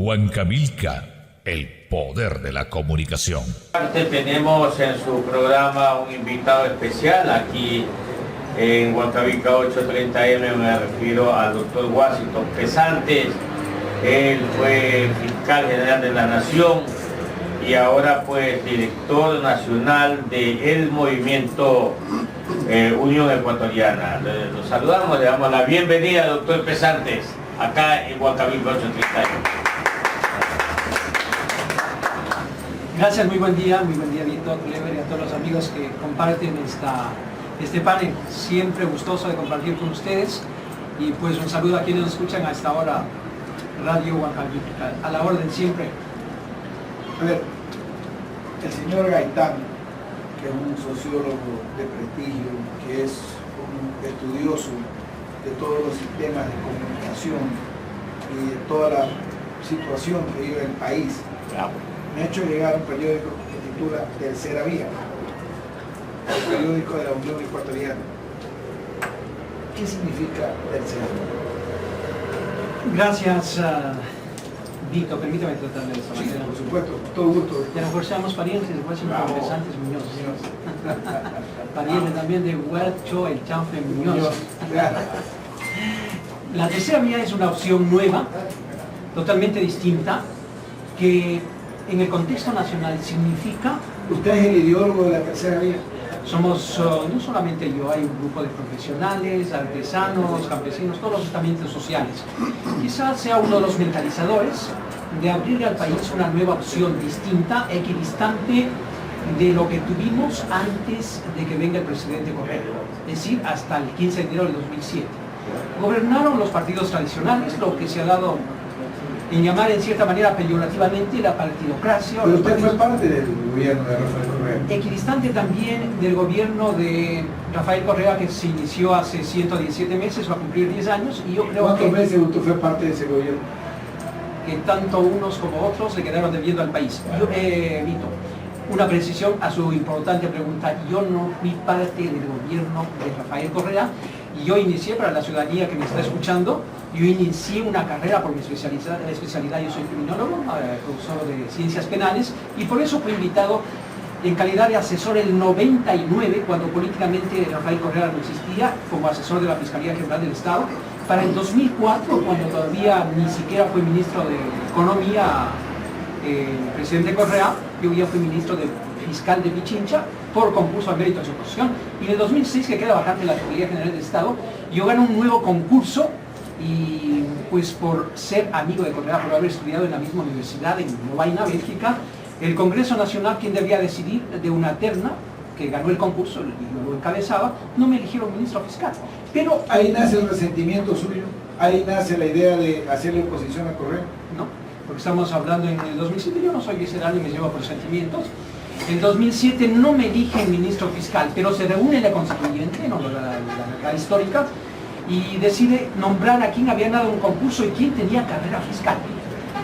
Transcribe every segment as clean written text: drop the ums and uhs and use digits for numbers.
Huancavelica, el poder de la comunicación. Tenemos en su programa un invitado especial aquí en Huancavelica 830M. Me refiero al doctor Washington Pesantes. Él fue fiscal general de la Nación y ahora pues director nacional del movimiento Unión Ecuatoriana. Los saludamos, le damos la bienvenida al doctor Pesantes acá en Huancavelica 830M. Gracias, muy buen día Víctor, Clever, y a todos los amigos que comparten este panel. Siempre gustoso de compartir con ustedes, y pues un saludo a quienes nos escuchan a esta hora, Radio Huancavelica, a la orden siempre. A ver, el señor Gaitán, que es un sociólogo de prestigio, que es un estudioso de todos los sistemas de comunicación y de toda la situación que vive el país, me ha hecho llegar un periódico que se titula Tercera Vía, el periódico de la Unión Ecuatoriana. ¿Qué significa Tercera Vía? Gracias, Víctor, permítame tratar de esta manera. Sí, por supuesto, con todo gusto. Y a lo mejor seamos parientes de Washington Pesantes Muñoz. Pariente también de Huercho el Chanfle Muñoz. La Tercera Vía es una opción nueva, totalmente distinta, que en el contexto nacional significa... ¿Usted es el ideólogo de la Tercera Vía? Somos, no solamente yo, hay un grupo de profesionales, artesanos, campesinos, todos los estamentos sociales. Quizás sea uno de los mentalizadores de abrirle al país una nueva opción distinta, equidistante de lo que tuvimos antes de que venga el presidente Correa, es decir, hasta el 15 de enero del 2007. Gobernaron los partidos tradicionales, lo que se ha dado en llamar en cierta manera peyorativamente la partidocracia. Pero usted fue parte del gobierno de Rafael Correa. Equidistante también del gobierno de Rafael Correa, que se inició hace 117 meses, va a cumplir 10 años, y yo creo ¿Cuántos meses usted fue parte de ese gobierno? Que tanto unos como otros se quedaron debiendo al país. Yo, Vito, una precisión a su importante pregunta: yo no fui parte del gobierno de Rafael Correa, y yo inicié, para la ciudadanía que me está escuchando, yo inicié una carrera por mi especialidad, yo soy criminólogo, profesor de ciencias penales, y por eso fui invitado en calidad de asesor el 99, cuando políticamente Rafael Correa no existía, como asesor de la Fiscalía General del Estado, para el 2004, cuando todavía ni siquiera fue ministro de Economía el presidente Correa, yo ya fui ministro de fiscal de Pichincha por concurso al mérito de su oposición, y en el 2006, que queda vacante la Fiscalía General del Estado, yo gané un nuevo concurso, y pues por ser amigo de Correa, por haber estudiado en la misma universidad en Lovaina, Bélgica, el Congreso Nacional, quien debía decidir de una terna que ganó el concurso y lo encabezaba, no me eligieron ministro fiscal. Pero ahí nace el resentimiento suyo, ahí nace la idea de hacerle oposición a Correa. No, porque estamos hablando en el 2007, yo no soy visceral ni me llevo por sentimientos. En 2007 no me eligen ministro fiscal, pero se reúne la constituyente, no la histórica, y decide nombrar a quien había dado un concurso y quien tenía carrera fiscal.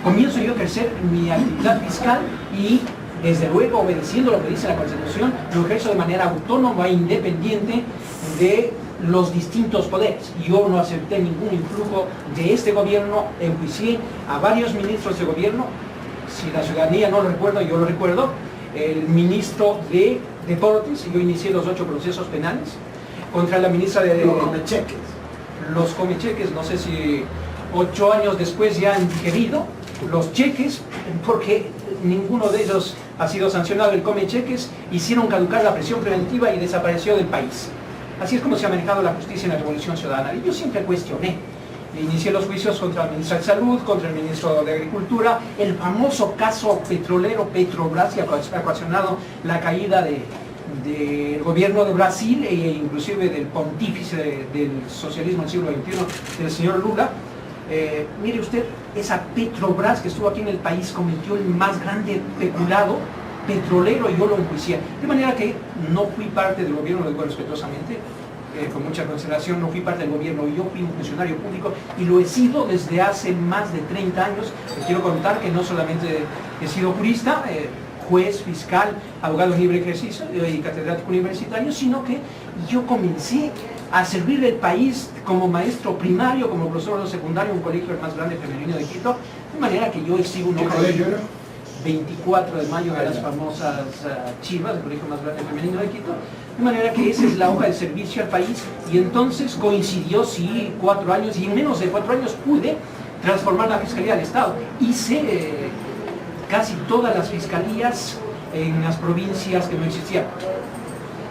Comienzo yo a ejercer mi actividad fiscal y, desde luego, obedeciendo lo que dice la Constitución, lo ejerzo de manera autónoma e independiente de los distintos poderes. Yo no acepté ningún influjo de este gobierno, enjuicié a varios ministros de gobierno. Si la ciudadanía no lo recuerda, yo lo recuerdo. El ministro de Deportes, yo inicié los 8 procesos penales contra la ministra de... Los comecheques, no sé si 8 años después ya han digerido los cheques, porque ninguno de ellos ha sido sancionado. El comecheques hicieron caducar la prisión preventiva y desapareció del país. Así es como se ha manejado la justicia en la Revolución Ciudadana. Y yo siempre cuestioné. Inicié los juicios contra el ministro de Salud, contra el ministro de Agricultura, el famoso caso petrolero Petrobras, que ha ocasionado la caída del gobierno de Brasil, e inclusive del pontífice del socialismo del siglo XXI, del señor Lula. Mire usted, esa Petrobras que estuvo aquí en el país cometió el más grande peculado petrolero, y yo lo enjuicié. De manera que no fui parte del gobierno, lo digo respetuosamente, con mucha consideración, no fui parte del gobierno, yo fui un funcionario público y lo he sido desde hace más de 30 años. Les quiero contar que no solamente he sido jurista, juez, fiscal, abogado libre ejercicio y catedrático universitario, sino que yo comencé a servir al país como maestro primario, como profesor de secundario, un colegio el más grande femenino de Quito, De manera que yo exhibo un ¿Qué hoja colegio era? 24 de mayo de las famosas Chivas, el colegio más grande femenino de Quito, de manera que esa es la hoja de servicio al país, y entonces coincidió, sí, 4 años, y en menos de 4 años pude transformar la Fiscalía del Estado. Hice casi todas las fiscalías en las provincias que no existían.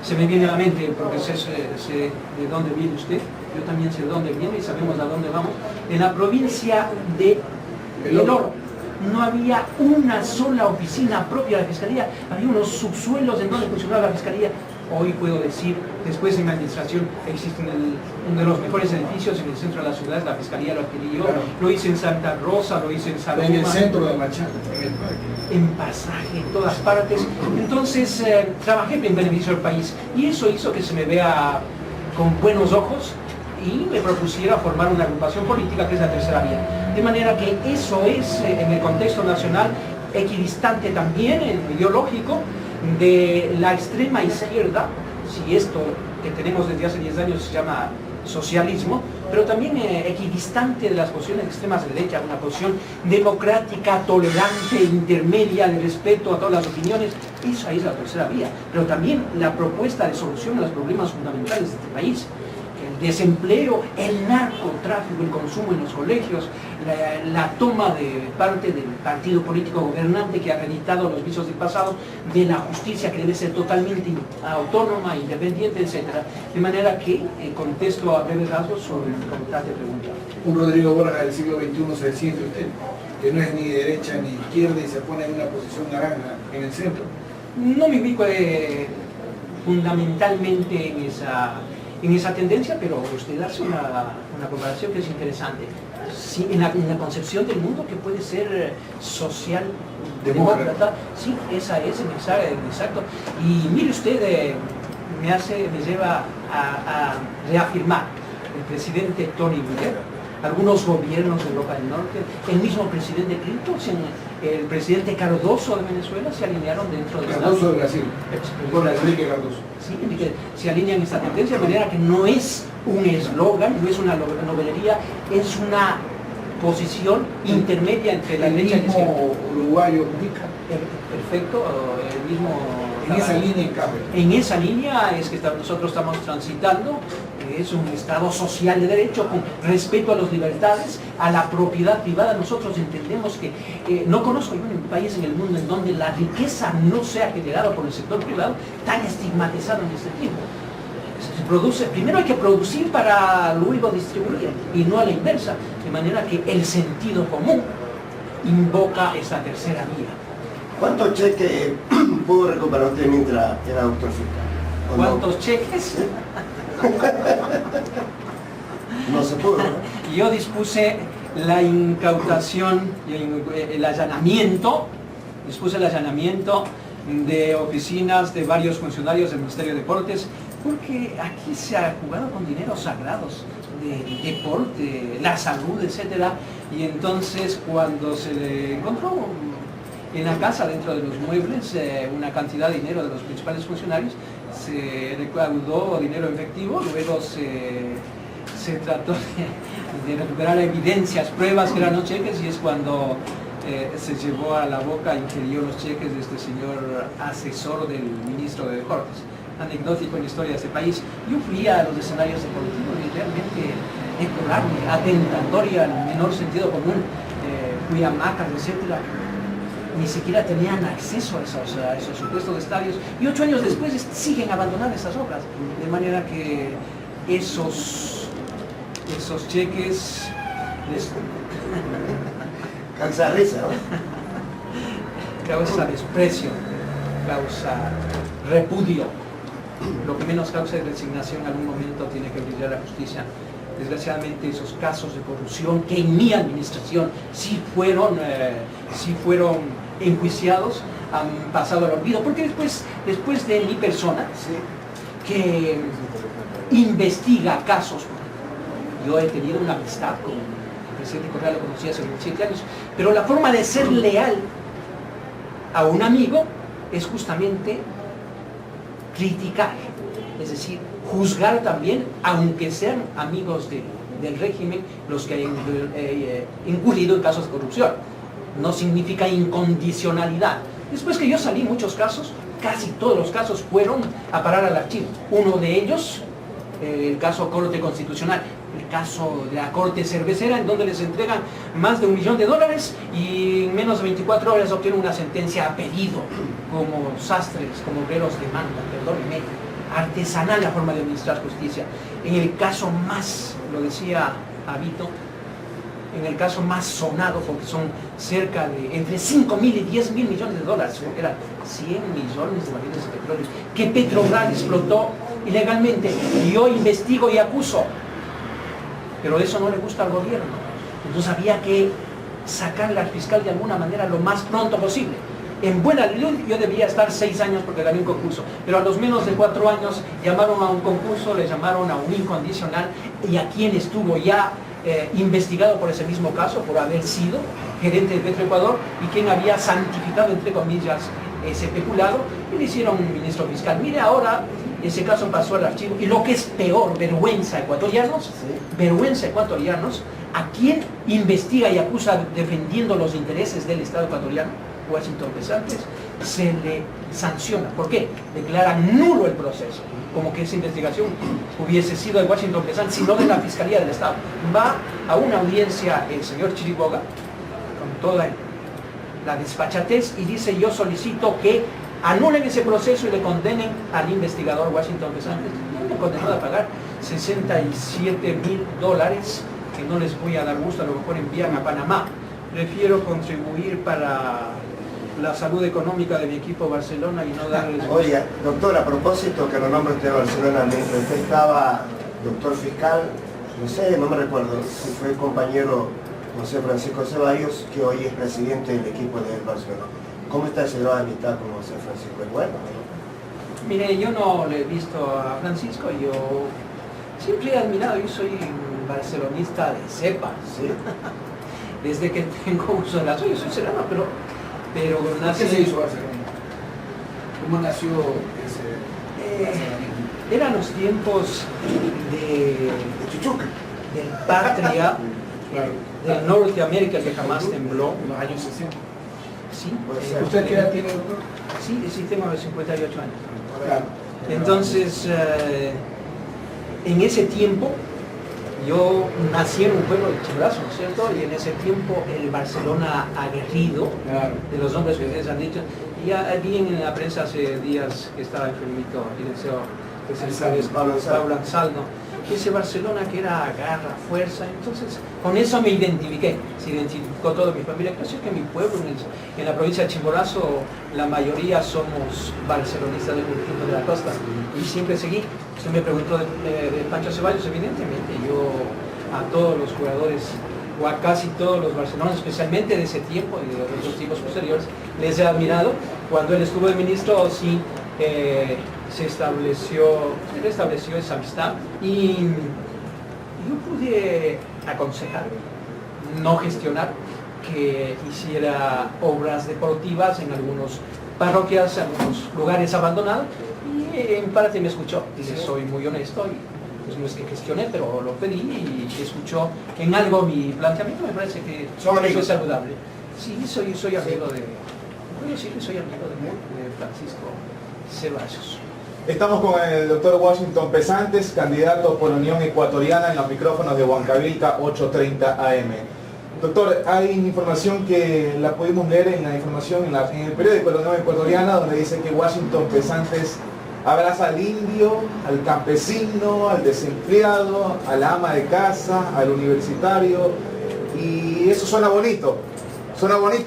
Se me viene a la mente, porque sé de dónde viene usted, yo también sé de dónde viene y sabemos a dónde vamos. En la provincia de El Oro no había una sola oficina propia de la Fiscalía, había unos subsuelos en donde funcionaba la Fiscalía. Hoy puedo decir, después en la administración existe uno de los mejores edificios en el centro de la ciudad, la Fiscalía lo adquirí yo, lo hice en Santa Rosa, lo hice en Saloma, En el centro de Machado, en Pasaje, en todas partes. Entonces trabajé en beneficio del país y eso hizo que se me vea con buenos ojos y me propusiera formar una agrupación política que es la Tercera Vía. De manera que eso es, en el contexto nacional, equidistante también en lo ideológico de la extrema izquierda, si esto que tenemos desde hace 10 años se llama socialismo, pero también equidistante de las posiciones extremas de derecha, una posición democrática, tolerante, intermedia, de respeto a todas las opiniones. Esa es la Tercera Vía, pero también la propuesta de solución a los problemas fundamentales de este país. El desempleo, el narcotráfico, el consumo en los colegios, la toma de parte del partido político gobernante que ha acreditado los vicios del pasado, de la justicia que debe ser totalmente autónoma, independiente, etc. De manera que contesto a breves rasgos sobre lo que trate de preguntar. Un Rodrigo Borja del siglo XXI se siente usted, que no es ni derecha ni izquierda y se pone en una posición naranja en el centro. No me ubico fundamentalmente en esa tendencia, pero usted hace una comparación que es interesante. Sí, en la concepción del mundo que puede ser social demócrata, sí, esa es exacto. Y mire usted, me lleva a reafirmar el presidente Tony Blair, algunos gobiernos de Europa del Norte, el mismo presidente Clinton, el presidente Cardoso de Venezuela se alinearon dentro de Cardoso de Brasil, por Enrique Cardoso. Sí, que se alinean esta tendencia, de manera que no es un eslogan, no es una novelería, es una posición intermedia entre la derecha y la izquierda. Uruguayo Mujica. Perfecto, el mismo... En esa línea encaja. En esa línea es que nosotros estamos transitando, es un Estado social de derecho con respeto a las libertades, a la propiedad privada. Nosotros entendemos que no conozco yo un país en el mundo en donde la riqueza no sea generada por el sector privado tan estigmatizado en este tiempo. Se produce, primero hay que producir para luego distribuir y no a la inversa, de manera que el sentido común invoca esa tercera vía. ¿Cuántos cheques pudo recuperar usted mientras era doctor fiscal? ¿Cuántos cheques? No se pudo, ¿no? Yo dispuse la incautación y el allanamiento, de oficinas de varios funcionarios del Ministerio de Deportes, porque aquí se ha jugado con dineros sagrados de deporte, la salud, etc. Y entonces cuando se le encontró en la casa, dentro de los muebles, una cantidad de dinero de los principales funcionarios, se recaudó dinero efectivo, luego se trató de recuperar evidencias, pruebas que eran los cheques, y es cuando se llevó a la boca, ingirió los cheques de este señor asesor del ministro de Deportes. Anecdótico en la historia de este país. Yo fui a los escenarios deportivos y realmente deplorable, atentatoria al menor sentido común. Fui a Macas, etcétera. Ni siquiera tenían acceso a esos supuestos estadios, y 8 años después siguen abandonadas esas obras, de manera que esos cheques Causa risa, ¿no? causa desprecio, causa repudio. Lo que menos causa es resignación. En algún momento tiene que brillar la justicia. Desgraciadamente esos casos de corrupción que en mi administración sí fueron enjuiciados, han pasado al olvido, porque después de mi persona, que investiga casos, yo he tenido una amistad con el presidente Correa, lo conocí hace 27 años, pero la forma de ser leal a un amigo es justamente criticar, es decir, juzgar también, aunque sean amigos del régimen, los que hayan incurrido en casos de corrupción. no significa incondicionalidad. Después que yo salí, muchos casos, casi todos los casos fueron a parar al archivo. Uno de ellos, el caso Corte Constitucional, el caso de la Corte Cervecera, en donde les entregan más de $1 millón y en menos de 24 horas obtienen una sentencia a pedido, como sastres, como obreros de manda, perdónenme, artesanal la forma de administrar justicia. En el caso más, lo decía Abito, en el caso más sonado, porque son cerca de entre 5.000 y 10.000 millones de dólares, porque eran 100 millones de barriles de petróleo, que Petrobras explotó ilegalmente, y yo investigo y acuso. Pero eso no le gusta al gobierno. Entonces había que sacarle al fiscal de alguna manera lo más pronto posible. En buena luz yo debía estar 6 años porque gané un concurso, pero a los menos de 4 años llamaron a un concurso, le llamaron a un incondicional, y a quien estuvo ya investigado por ese mismo caso, por haber sido gerente de Petroecuador, y quien había santificado, entre comillas, ese peculado, y le hicieron un ministro fiscal. Mire, ahora ese caso pasó al archivo, y lo que es peor, vergüenza ecuatorianos, ¿a quién investiga y acusa defendiendo los intereses del Estado ecuatoriano? Washington Pesantes, se le sanciona. ¿Por qué? Declaran nulo el proceso, como que esa investigación hubiese sido de Washington Pesantes, sino de la Fiscalía del Estado. Va a una audiencia el señor Chiriboga, con toda la desfachatez, y dice: yo solicito que anulen ese proceso y le condenen al investigador Washington Pesantes. Me condenó a pagar $67.000, que no les voy a dar gusto, a lo mejor envían a Panamá. Prefiero contribuir para la salud económica de mi equipo Barcelona y no darles... Oye, doctor, a propósito que lo nombre usted de Barcelona, mientras usted estaba doctor fiscal, no sé, no me recuerdo, si fue compañero José Francisco Ceballos, que hoy es presidente del equipo del Barcelona. ¿Cómo está ese grado de amistad con José Francisco? ¿Es bueno? Mire, yo no le he visto a Francisco, yo siempre he admirado, yo soy un barcelonista de cepa, ¿Sí? Desde que tengo uso de la suya, yo soy serrano, pero nací... ¿Qué se hizo Barcelona? ¿Cómo nació ese barcelonismo? Eran los tiempos de Chuchuca. del patria, Claro. del Norteamérica, que jamás tembló. En los años 60. Sí, ¿Usted qué edad tiene, doctor? sí, tengo 58 años. Claro. Entonces, en ese tiempo, yo nací en un pueblo de Chimborazo, ¿no es cierto? Y en ese tiempo el Barcelona aguerrido, Claro. de los nombres que ustedes han dicho, y ya vi en la prensa hace días que estaba enfermito el deseo que se les Pablo Ansaldo, ese Barcelona que era garra, fuerza. Entonces con eso me identifiqué, se identificó toda mi familia. Creo que en mi pueblo, en la provincia de Chimborazo, la mayoría somos barcelonistas del conjunto de la costa, y siempre seguí. Usted me preguntó de Pancho Ceballos, evidentemente yo a todos los jugadores, o a casi todos los barcelonistas, especialmente de ese tiempo y de los otros tiempos posteriores, les he admirado. Cuando él estuvo de ministro, sí, se restableció esa amistad, y yo pude aconsejar, no gestionar, que hiciera obras deportivas en algunas parroquias, en algunos lugares abandonados, y en parte me escuchó. Dice, soy muy honesto, y pues no es que gestioné, pero lo pedí y escuchó en algo mi planteamiento. Me parece que eso es saludable. Sí, soy amigo de... Bueno, sí, soy amigo de Francisco Ceballos. Estamos con el doctor Washington Pesantes, candidato por Unión Ecuatoriana, en los micrófonos de Huancavilca 830 AM. Doctor, hay información que la pudimos leer en la información en el periódico de la Unión Ecuatoriana, donde dice que Washington Pesantes abraza al indio, al campesino, al desempleado, a la ama de casa, al universitario, y eso suena bonito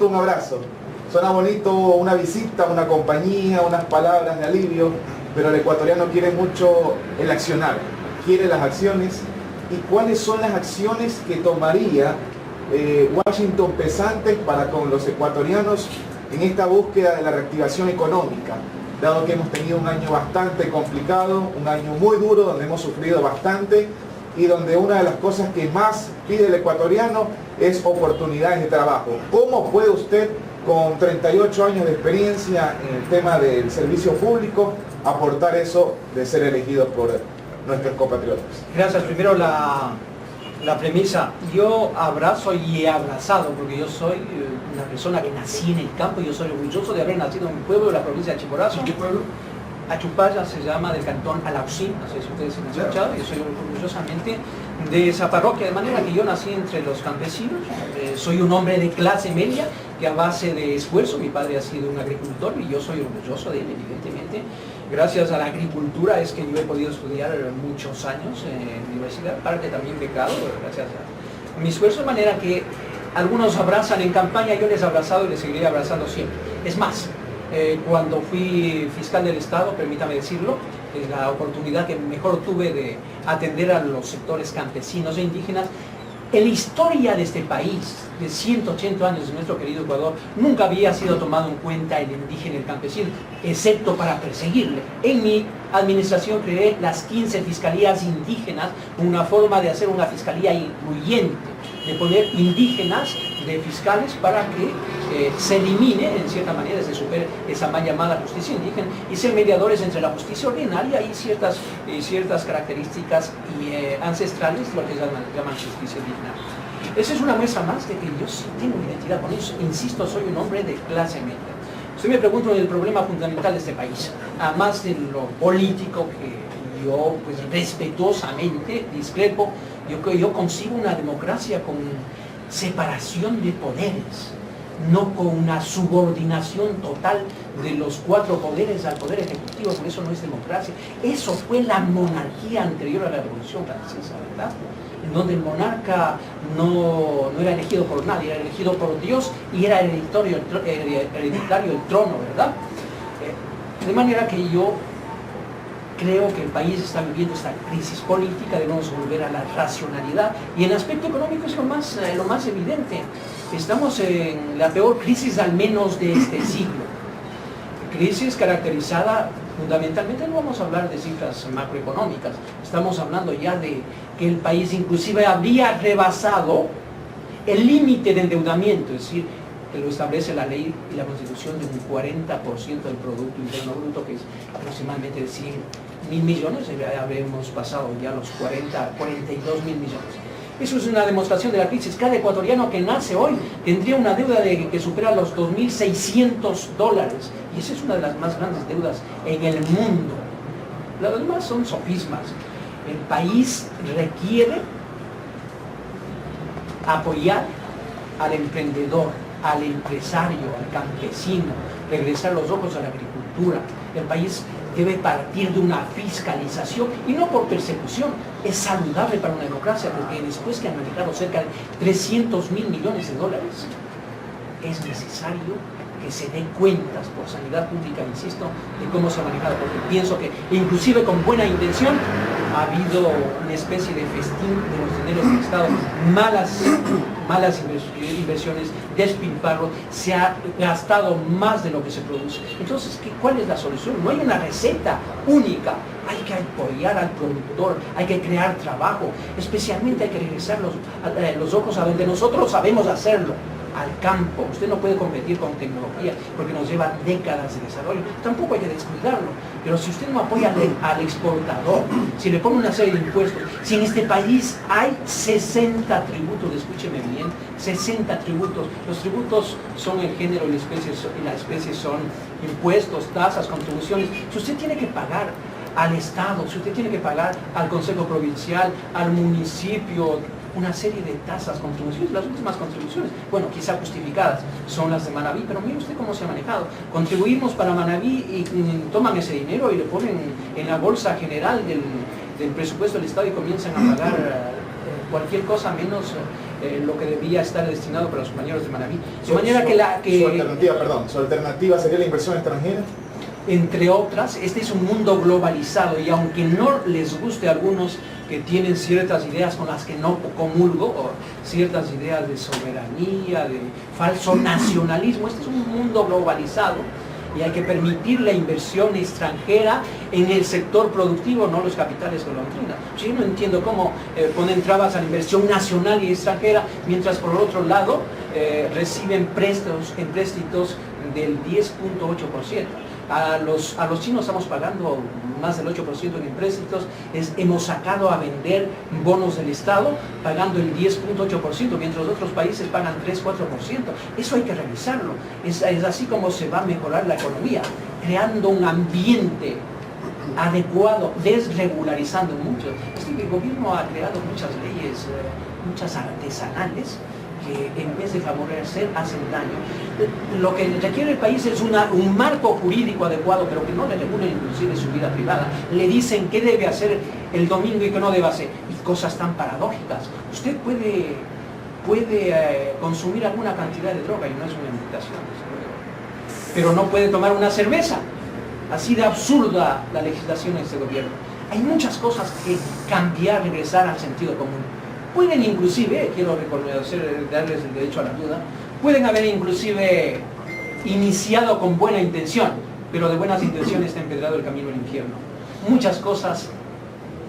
un abrazo, suena bonito una visita, una compañía, unas palabras de alivio, pero el ecuatoriano quiere mucho el accionar, quiere las acciones. ¿Y cuáles son las acciones que tomaría Washington Pesantes para con los ecuatorianos en esta búsqueda de la reactivación económica? Dado que hemos tenido un año bastante complicado, un año muy duro, donde hemos sufrido bastante, y donde una de las cosas que más pide el ecuatoriano es oportunidades de trabajo. ¿Cómo puede usted, con 38 años de experiencia en el tema del servicio público, aportar eso de ser elegido por nuestros compatriotas? Gracias. Primero, la La premisa, yo abrazo y he abrazado, porque yo soy una persona que nací en el campo, yo soy orgulloso de haber nacido en un pueblo de la provincia de Chimborazo. ¿Qué pueblo? Achupaya se llama, del cantón Alausí, no sé si ustedes han escuchado, yo soy orgullosamente de esa parroquia, de manera que yo nací entre los campesinos, soy un hombre de clase media, que a base de esfuerzo, mi padre ha sido un agricultor y yo soy orgulloso de él, evidentemente. Gracias a la agricultura es que yo he podido estudiar muchos años en la universidad, parte también becado, gracias a mi esfuerzo, de manera que algunos abrazan en campaña, yo les he abrazado y les seguiré abrazando siempre. Es más, cuando fui fiscal del Estado, permítame decirlo, es la oportunidad que mejor tuve de atender a los sectores campesinos e indígenas. En la historia de este país, de 180 años de nuestro querido Ecuador, nunca había sido tomado en cuenta el indígena y el campesino, excepto para perseguirle. En mi administración creé las 15 fiscalías indígenas, una forma de hacer una fiscalía incluyente, de poner indígenas de fiscales para que se elimine, en cierta manera, se supere esa mal llamada justicia indígena y ser mediadores entre la justicia ordinaria y ciertas características ancestrales, lo que llaman justicia indígena. Esa es una muestra más de que yo sí tengo identidad con eso. Insisto, soy un hombre de clase media. Usted me pregunta el problema fundamental de este país, además de lo político que yo pues respetuosamente discrepo, yo consigo una democracia con separación de poderes, no con una subordinación total de los 4 poderes al poder ejecutivo, por eso no es democracia. Eso fue la monarquía anterior a la Revolución Francesa, ¿verdad? En donde el monarca no era elegido por nadie, era elegido por Dios y era hereditario el trono, ¿verdad? De manera que yo creo que el país está viviendo esta crisis política, debemos volver a la racionalidad y en aspecto económico es lo más evidente. Estamos en la peor crisis al menos de este siglo. Crisis caracterizada fundamentalmente, no vamos a hablar de cifras macroeconómicas, estamos hablando ya de que el país inclusive habría rebasado el límite de endeudamiento, es decir, que lo establece la ley y la Constitución de un 40% del Producto Interno Bruto, que es aproximadamente de 100.000 millones, habríamos pasado ya los 42.000 millones. Eso es una demostración de la crisis. Cada ecuatoriano que nace hoy tendría una deuda que supera los $2.600, y esa es una de las más grandes deudas en el mundo. Las demás son sofismas. El país requiere apoyar al emprendedor, al empresario, al campesino, regresar los ojos a la agricultura. El país debe partir de una fiscalización y no por persecución. Es saludable para una democracia porque después que han manejado cerca de $300.000 millones, es necesario que se dé cuentas por sanidad pública, insisto, de cómo se ha manejado, porque pienso que inclusive con buena intención ha habido una especie de festín de los dineros del Estado, malas inversiones, despilfarro, se ha gastado más de lo que se produce. Entonces, ¿cuál es la solución? No hay una receta única. Hay que apoyar al productor, hay que crear trabajo, especialmente hay que regresar los ojos a donde nosotros sabemos hacerlo, al campo. Usted no puede competir con tecnología porque nos lleva décadas de desarrollo. Tampoco hay que descuidarlo. Pero si usted no apoya al exportador, si le pone una serie de impuestos, si en este país hay 60 tributos, escúcheme bien, 60 tributos. Los tributos son el género y la especie son impuestos, tasas, contribuciones. Si usted tiene que pagar al Estado, si usted tiene que pagar al Consejo Provincial, al municipio, una serie de tasas, contribuciones, las últimas contribuciones, bueno, quizá justificadas, son las de Manaví, pero mire usted cómo se ha manejado. Contribuimos para Manaví y toman ese dinero y lo ponen en la bolsa general del presupuesto del Estado y comienzan a pagar cualquier cosa menos lo que debía estar destinado para los compañeros de Manaví. De manera su alternativa sería la inversión extranjera. Entre otras, este es un mundo globalizado y aunque no les guste a algunos que tienen ciertas ideas con las que no comulgo, o ciertas ideas de soberanía, de falso nacionalismo, este es un mundo globalizado y hay que permitir la inversión extranjera en el sector productivo, no los capitales que lo dominan. Yo no entiendo cómo ponen trabas a la inversión nacional y extranjera, mientras por otro lado reciben empréstitos del 10.8%. A los chinos estamos pagando más del 8% en empréstitos, hemos sacado a vender bonos del Estado pagando el 10.8%, mientras otros países pagan 3-4%. Eso hay que revisarlo. Es así como se va a mejorar la economía, creando un ambiente adecuado, desregularizando mucho. El gobierno ha creado muchas leyes, muchas artesanales, que en vez de favorecer hacen daño. Lo que requiere el país es un marco jurídico adecuado, pero que no le regulen inclusive su vida privada. Le dicen qué debe hacer el domingo y qué no debe hacer. Y cosas tan paradójicas. Usted puede consumir alguna cantidad de droga y no es una invitación, pero no puede tomar una cerveza. Así de absurda la legislación de este gobierno. Hay muchas cosas que cambiar, regresar al sentido común. Pueden inclusive, quiero reconocer, darles el derecho a la duda, pueden haber inclusive iniciado con buena intención, pero de buenas intenciones está empedrado el camino al infierno. Muchas cosas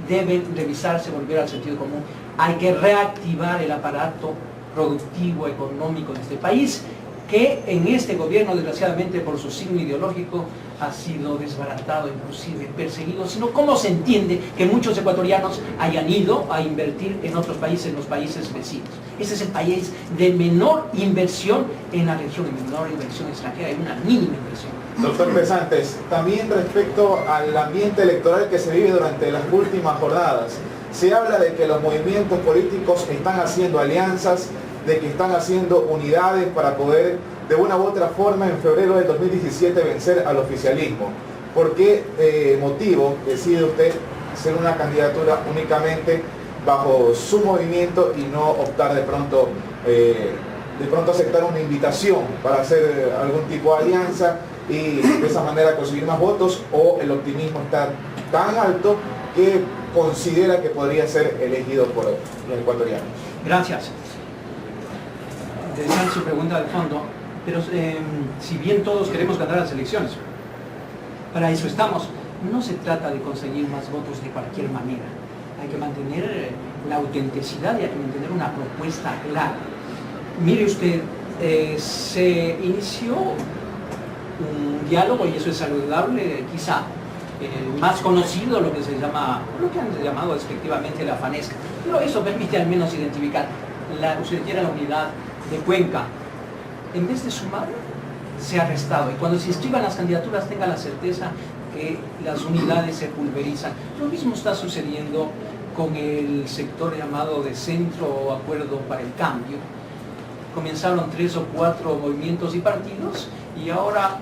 deben revisarse, volver al sentido común. Hay que reactivar el aparato productivo, económico de este país, que en este gobierno, desgraciadamente por su signo ideológico, ha sido desbaratado, inclusive perseguido, sino cómo se entiende que muchos ecuatorianos hayan ido a invertir en otros países, en los países vecinos. Ese es el país de menor inversión en la región, de menor inversión extranjera, hay una mínima inversión. Doctor Pesantes, también respecto al ambiente electoral que se vive durante las últimas jornadas, se habla de que los movimientos políticos están haciendo alianzas, de que están haciendo unidades para poder de una u otra forma en febrero del 2017 vencer al oficialismo. ¿Por qué motivo decide usted ser una candidatura únicamente bajo su movimiento y no optar de pronto aceptar una invitación para hacer algún tipo de alianza y de esa manera conseguir más votos, o el optimismo está tan alto que considera que podría ser elegido por los ecuatorianos? Gracias. Interesante su pregunta de fondo, pero si bien todos queremos ganar las elecciones, para eso estamos, no se trata de conseguir más votos de cualquier manera. Hay que mantener la autenticidad y hay que mantener una propuesta clara. Mire usted, se inició un diálogo, y eso es saludable, quizá el más conocido, lo que han llamado despectivamente la FANESCA, pero eso permite al menos identificar usted quiere la unidad de Cuenca. En vez de sumar, se ha restado, y cuando se inscriban las candidaturas tenga la certeza que las unidades se pulverizan. Lo mismo está sucediendo con el sector llamado de Centro o Acuerdo para el Cambio. Comenzaron 3 o 4 movimientos y partidos, y ahora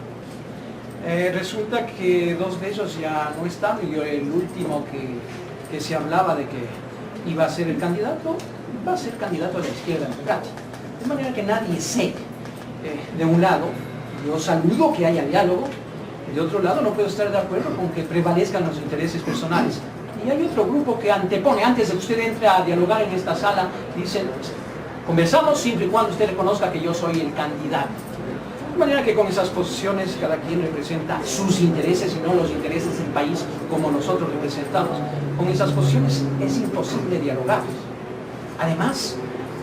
resulta que 2 de ellos ya no están, y el último que se hablaba de que iba a ser el candidato, va a ser candidato a la izquierda democrática. De manera que nadie sé. De un lado, yo saludo que haya diálogo, de otro lado no puedo estar de acuerdo con que prevalezcan los intereses personales. Y hay otro grupo que antepone, antes de que usted entre a dialogar en esta sala, dicen, conversamos siempre y cuando usted reconozca que yo soy el candidato. De manera que con esas posiciones cada quien representa sus intereses y no los intereses del país como nosotros representamos. Con esas posiciones es imposible dialogar. Además,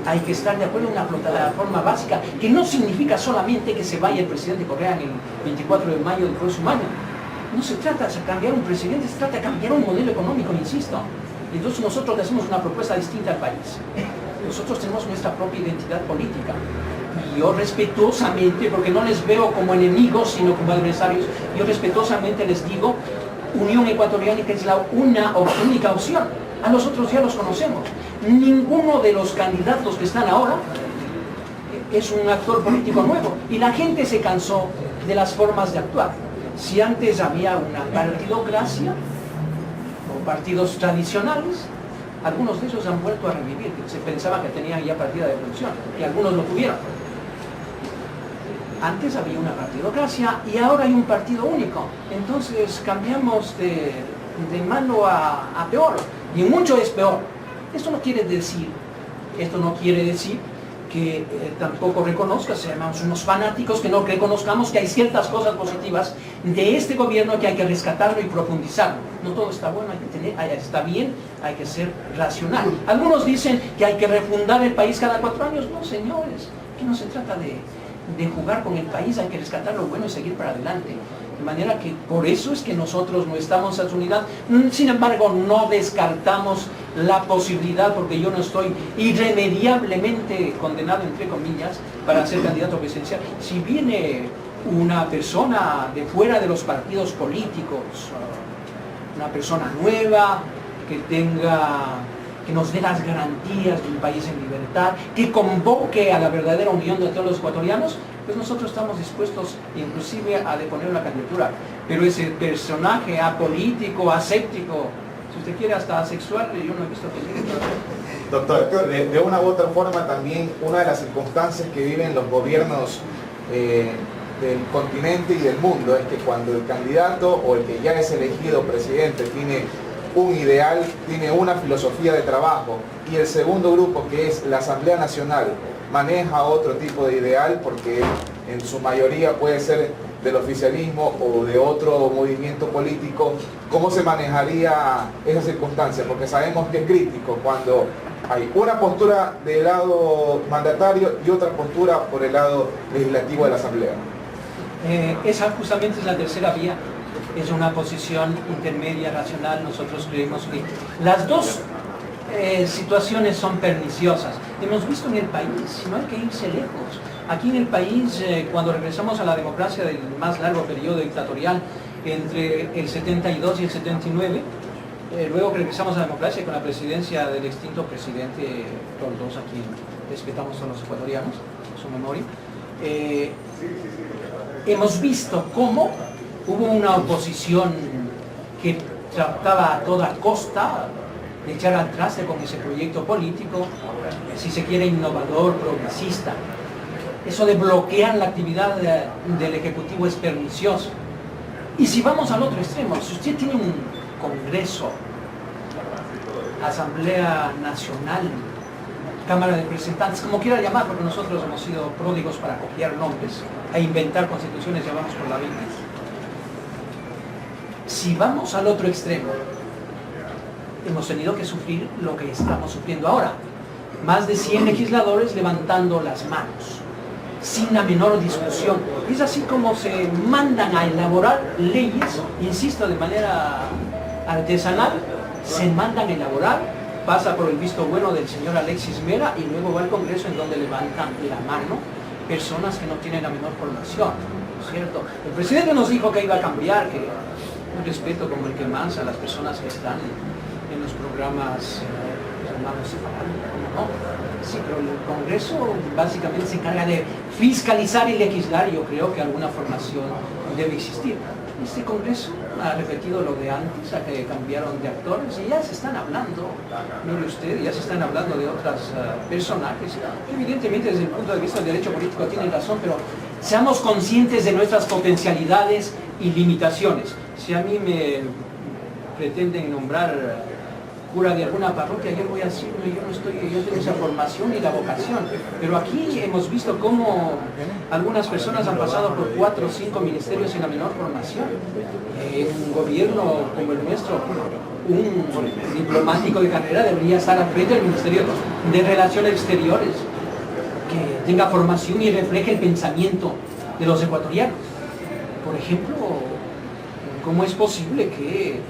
hay que estar de acuerdo en una plataforma básica, que no significa solamente que se vaya el presidente Correa en el 24 de mayo del próximo año. No se trata de cambiar un presidente, se trata de cambiar un modelo económico, insisto. Entonces nosotros le hacemos una propuesta distinta al país. Nosotros tenemos nuestra propia identidad política. Y yo respetuosamente, porque no les veo como enemigos, sino como adversarios, yo respetuosamente les digo, Unión Ecuatoriana, que es la única opción. A los otros ya los conocemos. Ninguno de los candidatos que están ahora es un actor político nuevo. Y la gente se cansó de las formas de actuar. Si antes había una partidocracia o partidos tradicionales, algunos de ellos han vuelto a revivir. Se pensaba que tenían ya partida de producción y algunos lo tuvieron. Antes había una partidocracia y ahora hay un partido único. Entonces cambiamos de malo a peor. Y mucho es peor. Esto no quiere decir que tampoco reconozca, seamos unos fanáticos, que no reconozcamos que hay ciertas cosas positivas de este gobierno que hay que rescatarlo y profundizarlo. No todo está bueno, está bien, hay que ser racional. Algunos dicen que hay que refundar el país cada 4 años. No, señores, que no se trata de jugar con el país, hay que rescatar lo bueno y seguir para adelante. De manera que por eso es que nosotros no estamos a su unidad. Sin embargo, no descartamos la posibilidad, porque yo no estoy irremediablemente condenado, entre comillas, para ser candidato presidencial. Si viene una persona de fuera de los partidos políticos, una persona nueva, que nos dé las garantías de un país en libertad, que convoque a la verdadera unión de todos los ecuatorianos, pues nosotros estamos dispuestos inclusive a deponer una candidatura. Pero ese personaje apolítico, aséptico, si usted quiere hasta asexual, yo no he visto que llegue. Doctor, de una u otra forma también una de las circunstancias que viven los gobiernos del continente y del mundo es que cuando el candidato o el que ya es elegido presidente tiene un ideal, tiene una filosofía de trabajo, y el segundo grupo, que es la Asamblea Nacional, maneja otro tipo de ideal, porque en su mayoría puede ser del oficialismo o de otro movimiento político, ¿cómo se manejaría esa circunstancia? Porque sabemos que es crítico cuando hay una postura del lado mandatario y otra postura por el lado legislativo de la Asamblea. Esa justamente es la tercera vía. Es una posición intermedia, racional. Nosotros creemos que las dos situaciones son perniciosas. Hemos visto en el país, no hay que irse lejos. Aquí en el país, cuando regresamos a la democracia del más largo periodo dictatorial, entre el 72 y el 79, luego que regresamos a la democracia con la presidencia del extinto presidente Toldos, a quien respetamos a los ecuatorianos, su memoria, hemos visto cómo hubo una oposición que trataba a toda costa de echar al traste con ese proyecto político, si se quiere innovador, progresista. Eso de bloquear la actividad del Ejecutivo es pernicioso. Y si vamos al otro extremo, si usted tiene un Congreso, Asamblea Nacional, Cámara de Representantes, como quiera llamar, porque nosotros hemos sido pródigos para copiar nombres e inventar constituciones, ya vamos por la Biblia. Si vamos al otro extremo, hemos tenido que sufrir lo que estamos sufriendo ahora. Más de 100 legisladores levantando las manos, sin la menor discusión. Es así como se mandan a elaborar leyes, insisto, de manera artesanal, se mandan a elaborar, pasa por el visto bueno del señor Alexis Mera y luego va al Congreso, en donde levantan la mano personas que no tienen la menor formación, ¿no es cierto? El presidente nos dijo que iba a cambiar, que un respeto como el que mansa a las personas que están en los programas llamados ¿no? Sí, pero el Congreso básicamente se encarga de fiscalizar y legislar, y yo creo que alguna formación debe existir. Este Congreso ha repetido lo de antes, a que cambiaron de actores, y ya se están hablando, mire usted, ya se están hablando de otros personajes. Evidentemente, desde el punto de vista del derecho político tienen razón, pero seamos conscientes de nuestras potencialidades y limitaciones. Si a mí me pretenden nombrar cura de alguna parroquia, yo voy a decir, yo tengo esa formación y la vocación, pero aquí hemos visto cómo algunas personas han pasado por 4 o 5 ministerios sin la menor formación. Un gobierno como el nuestro, un diplomático de carrera debería estar al frente del Ministerio de Relaciones Exteriores, que tenga formación y refleje el pensamiento de los ecuatorianos. Por ejemplo, ¿cómo es posible que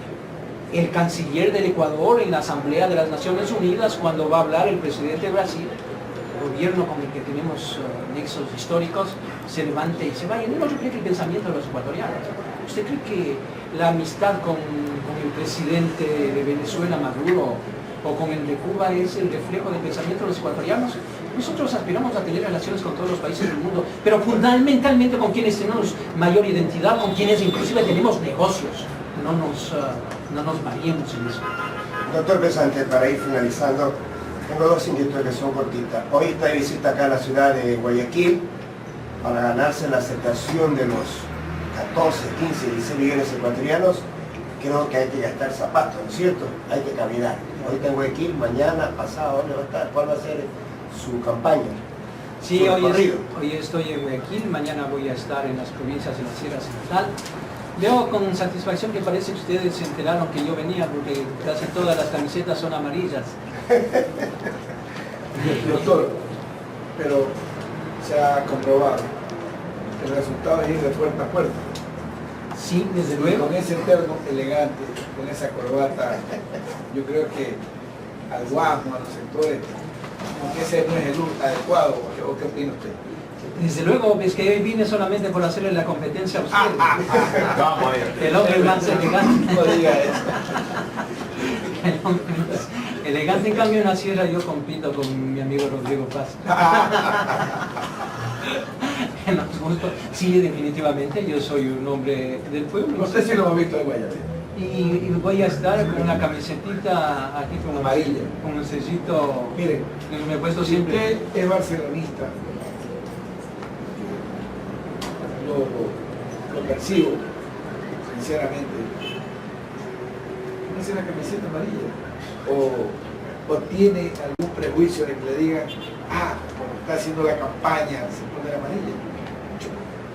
el canciller del Ecuador en la Asamblea de las Naciones Unidas, cuando va a hablar el presidente de Brasil, el gobierno con el que tenemos nexos históricos, se levante y se vaya? No refleja el pensamiento de los ecuatorianos. ¿Usted cree que la amistad con el presidente de Venezuela, Maduro, o con el de Cuba es el reflejo del pensamiento de los ecuatorianos? Nosotros aspiramos a tener relaciones con todos los países del mundo, pero fundamentalmente con quienes tenemos mayor identidad, con quienes inclusive tenemos negocios. No nos variemos en eso. Doctor Pesante, para ir finalizando, tengo 2 inquietudes que son cortitas. Hoy está de visita acá en la ciudad de Guayaquil para ganarse la aceptación de los 14, 15, 16 millones ecuatorianos. Creo que hay que gastar zapatos, ¿no es cierto? Hay que caminar. Hoy está en Guayaquil, mañana, pasado, ¿dónde va a estar? ¿Cuál va a ser su campaña? Sí, hoy estoy en Guayaquil, mañana voy a estar en las provincias de la Sierra Central. Veo con satisfacción que parece que ustedes se enteraron que yo venía, porque casi todas las camisetas son amarillas. Doctor, pero se ha comprobado que el resultado es ir de puerta a puerta. Sí, desde Y luego. con ese terno elegante, con esa corbata, yo creo que al guamo, a los sectores, como que ese no es el look adecuado. ¿O qué opina usted? Desde luego, es que hoy vine solamente por hacerle la competencia a usted. Vamos a ver. El hombre más elegante. No diga eso. El hombre más elegante. En cambio, en la sierra yo compito con mi amigo Rodrigo Paz. Nos gusta. Sí, definitivamente, yo soy un hombre del pueblo. No sé si lo hemos visto en Guayabí. Y voy a estar con una camisetita aquí con Amarilla. con un sellito Mire, que me he puesto si siempre. usted es barcelonista, lo percibo, sinceramente, póngase la camiseta amarilla. O tiene algún prejuicio de que le digan, como está haciendo la campaña, se pone la amarilla.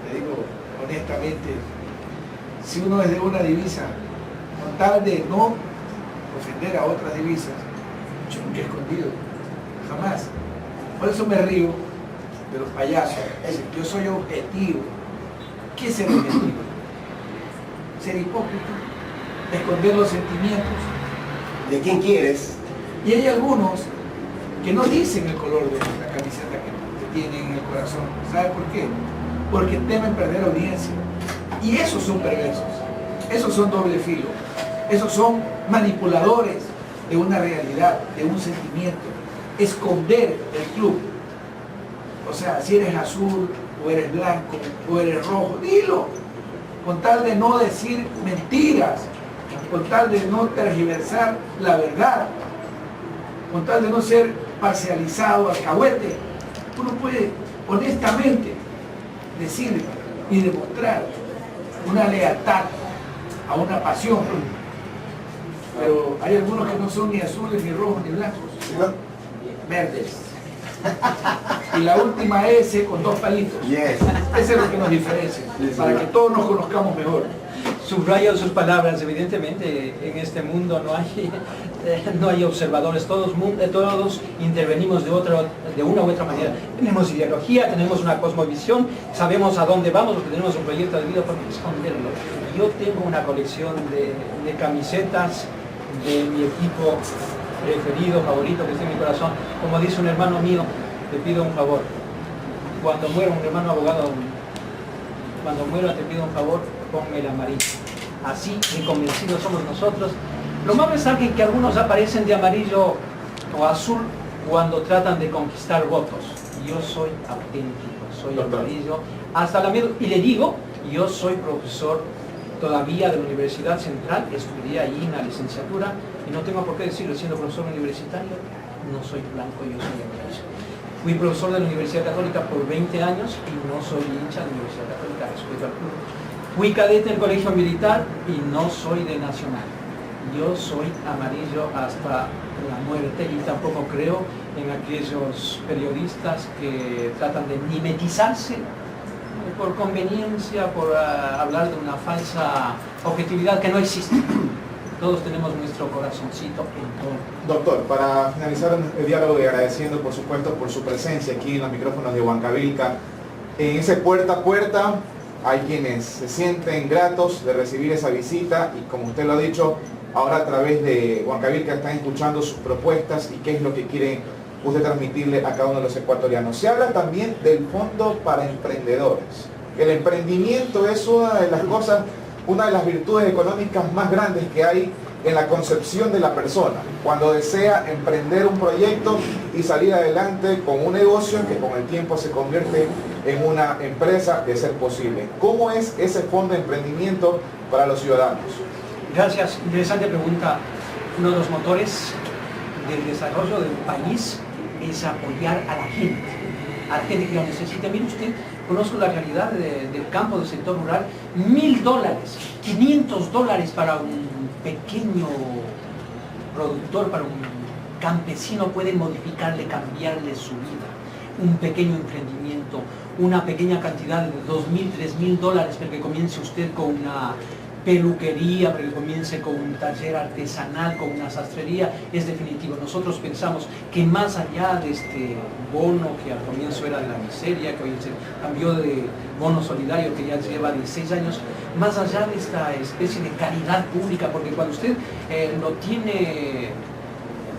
Le digo honestamente, si uno es de una divisa, con tal de no ofender a otras divisas, yo nunca he escondido, jamás. Por eso me río de los payasos. Es decir, yo soy objetivo. ¿Qué es ser objetivo? Ser hipócrita, esconder los sentimientos. ¿De quién quieres? Y hay algunos que no dicen el color de la camiseta que tienen en el corazón. ¿Sabe por qué? Porque temen perder audiencia. Y esos son perversos. Esos son doble filo. Esos son manipuladores de una realidad, de un sentimiento. Esconder el club. O sea, si eres azul, o eres blanco, o eres rojo, dilo. Con tal de no decir mentiras, con tal de no tergiversar la verdad, con tal de no ser parcializado, alcahuete, uno puede honestamente decir y demostrar una lealtad a una pasión. Pero hay algunos que no son ni azules, ni rojos, ni blancos, sino verdes. Y la última S con 2 palitos. Yes. Eso es lo que nos diferencia, para que todos nos conozcamos mejor. Subrayo sus palabras, evidentemente en este mundo no hay observadores, todos intervenimos de una u otra manera. Tenemos ideología, tenemos una cosmovisión, sabemos a dónde vamos, porque tenemos un proyecto de vida, ¿por qué esconderlo? Yo tengo una colección de camisetas de mi equipo preferido, favorito, que está en mi corazón. Como dice un hermano mío, te pido un favor. Cuando muera un hermano abogado, cuando muera te pido un favor, ponme el amarillo. Así de convencidos somos nosotros. Lo malo es que algunos aparecen de amarillo o azul cuando tratan de conquistar votos. Yo soy auténtico, soy amarillo hasta la médula. Y le digo, yo soy profesor todavía de la Universidad Central, estudié allí en la licenciatura y no tengo por qué decirlo, siendo profesor universitario, no soy blanco, yo soy amarillo. Fui profesor de la Universidad Católica por 20 años y no soy hincha de la Universidad Católica, respeto al club. Fui cadete del Colegio Militar y no soy de Nacional. Yo soy amarillo hasta la muerte y tampoco creo en aquellos periodistas que tratan de mimetizarse por conveniencia, por hablar de una falsa objetividad que no existe. Todos tenemos nuestro corazoncito en todo. Doctor, para finalizar el diálogo y agradeciendo por supuesto por su presencia aquí en los micrófonos de Huancavilca, en ese puerta a puerta hay quienes se sienten gratos de recibir esa visita y como usted lo ha dicho, ahora a través de Huancavilca están escuchando sus propuestas y qué es lo que quiere usted transmitirle a cada uno de los ecuatorianos. Se habla también del Fondo para Emprendedores. El emprendimiento es una de las cosas, una de las virtudes económicas más grandes que hay en la concepción de la persona, cuando desea emprender un proyecto y salir adelante con un negocio que con el tiempo se convierte en una empresa de ser posible. ¿Cómo es ese fondo de emprendimiento para los ciudadanos? Gracias, interesante pregunta. Uno de los motores del desarrollo del país es apoyar a la gente que lo necesita. Mire usted, conozco la realidad del campo, del sector rural. $1000, $500 para un pequeño productor, para un campesino puede modificarle, cambiarle su vida. Un pequeño emprendimiento, una pequeña cantidad de $2000, $3000 para que comience usted con una peluquería, para que comience con un taller artesanal, con una sastrería, es definitivo. Nosotros pensamos que más allá de este bono que al comienzo era de la miseria, que hoy se cambió de bono solidario que ya lleva 16 años, más allá de esta especie de caridad pública, porque cuando usted lo tiene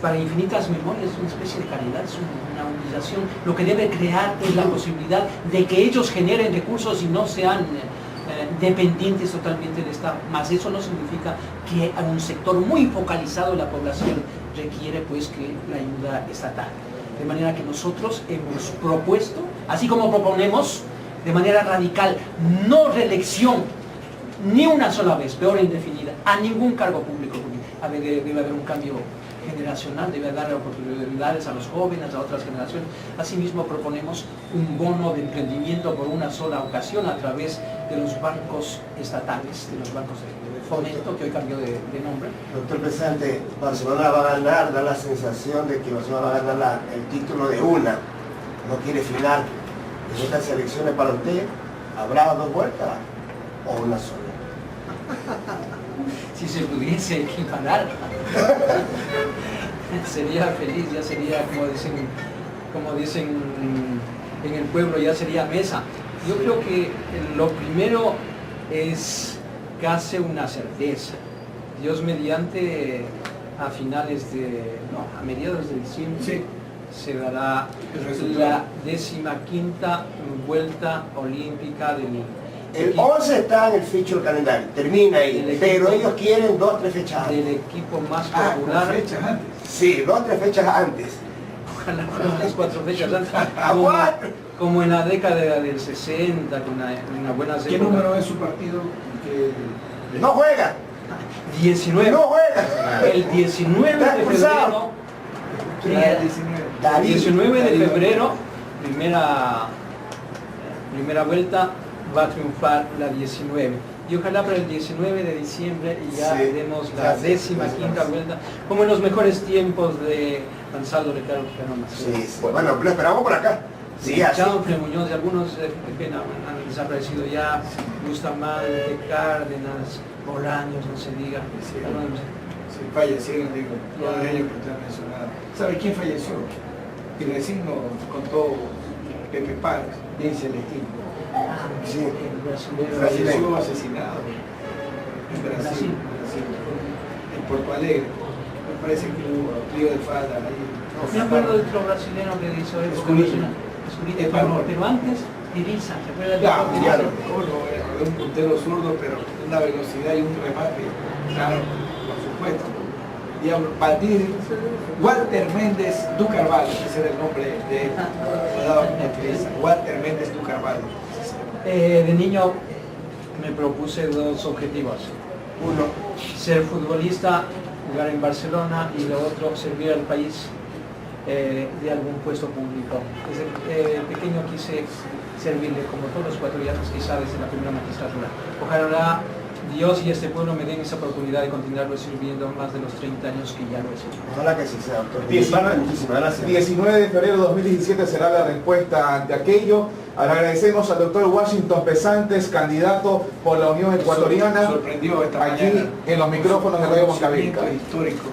para infinitas memorias, es una especie de caridad, es una humillación. Lo que debe crear es la posibilidad de que ellos generen recursos y no sean dependientes totalmente del Estado. Más eso no significa que a un sector muy focalizado de la población requiere pues que la ayuda estatal. De manera que nosotros hemos propuesto, así como proponemos de manera radical, no reelección ni una sola vez, peor indefinida, a ningún cargo público. Debe haber un cambio generacional, debe dar oportunidades a los jóvenes, a otras generaciones. Asimismo proponemos un bono de emprendimiento por una sola ocasión a través de los bancos estatales, de los bancos de fomento, que hoy cambió de nombre. Doctor Pesante, Barcelona va a ganar, da la sensación de que Barcelona va a ganar el título de una, no quiere final. En estas elecciones para usted, ¿habrá 2 vueltas o una sola? Si se pudiese equiparar, sería feliz, ya sería, como dicen en el pueblo, ya sería mesa. Yo creo que lo primero es casi una certeza. Dios mediante, a mediados de diciembre, Sí. se dará la 15ª vuelta olímpica del El 11 está en el feature calendario, termina ahí, pero ellos quieren 2 o 3 fechas antes. del equipo más Con popular. fechas antes. Sí, 2 o 3 fechas antes. Ojalá fueran las 4 fechas antes, What? como en la década del 60, con una buena ¿Qué número es su partido? No juega, 19. no juega. El 19 Está de expulsado. febrero, El 19. David. 19 de David. febrero, primera vuelta, va a triunfar la 19. Y ojalá para el 19 de diciembre y ya Sí, demos ya la sé, 15ª vuelta, como en los mejores tiempos de Ansaldo Ricardo Fernando. Sí, sí. Bueno, lo esperamos por acá. Sí, así. Chanfle, Muñoz, y algunos qué pena, han desaparecido ya, Bustamante, Cárdenas, Bolaños, no se diga. Sí. Algunos- Sí, fallecieron, digo, todos ellos que usted ha mencionado. ¿Sabe quién falleció? Y recién nos contó Pepe Páez, bien Celestino. Sí. el brasilero. Falleció asesinado en Brasil, en Porto Alegre. Me parece que hubo trío de falda ahí. Me acuerdo de otro brasileño que hizo eso. Escurito. Pero antes, Iriza, ¿se acuerda de Claro, Iriza? claro, de un puntero zurdo, pero una velocidad y un remate. Claro, por supuesto. Diablo, Valdir, Walter Méndez Du Carvalho, ese era el nombre de él. Lo daba como utiliza. Walter Méndez Du Carvalho. De niño me propuse 2 objetivos. Uno, ser futbolista, jugar en Barcelona, y lo otro, servir al país de algún puesto público. Desde pequeño quise servirle, como todos los ecuatorianos, quizá desde la primera magistratura. Ojalá Dios y este pueblo me den esa oportunidad de continuarlo sirviendo más de los 30 años que ya lo he hecho. Ojalá que sí sea, doctor. 19. Muchísimas gracias. 19 de febrero de 2017 será la respuesta ante aquello. Agradecemos al doctor Washington Pesantes, candidato por la Unión Ecuatoriana, Sorprendió esta aquí mañana en los micrófonos de Radio Huancavilca. conocimientos históricos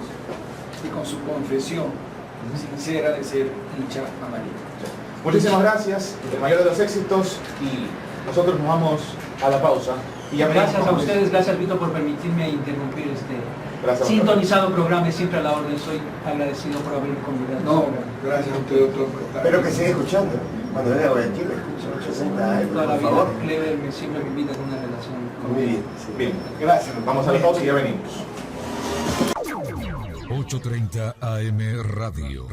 y con su confesión sincera de ser hincha amarillo. Muchísimas gracias, el mayor de los éxitos, y nosotros nos vamos a la pausa. Y ya Gracias a venimos. ustedes, gracias Vito por permitirme interrumpir este Gracias, sintonizado programa, siempre a la orden. Soy agradecido por haberme convidado. No, gracias a usted, doctor, por estar Espero aquí. que siga escuchando. Cuando venga a Guayaquil, lo escuche 860 Toda la por vida, favor. Clever siempre me invita con una relación Muy bien. Sí. Bien, Gracias. vamos a la pausa y ya venimos. 8:30 AM Radio.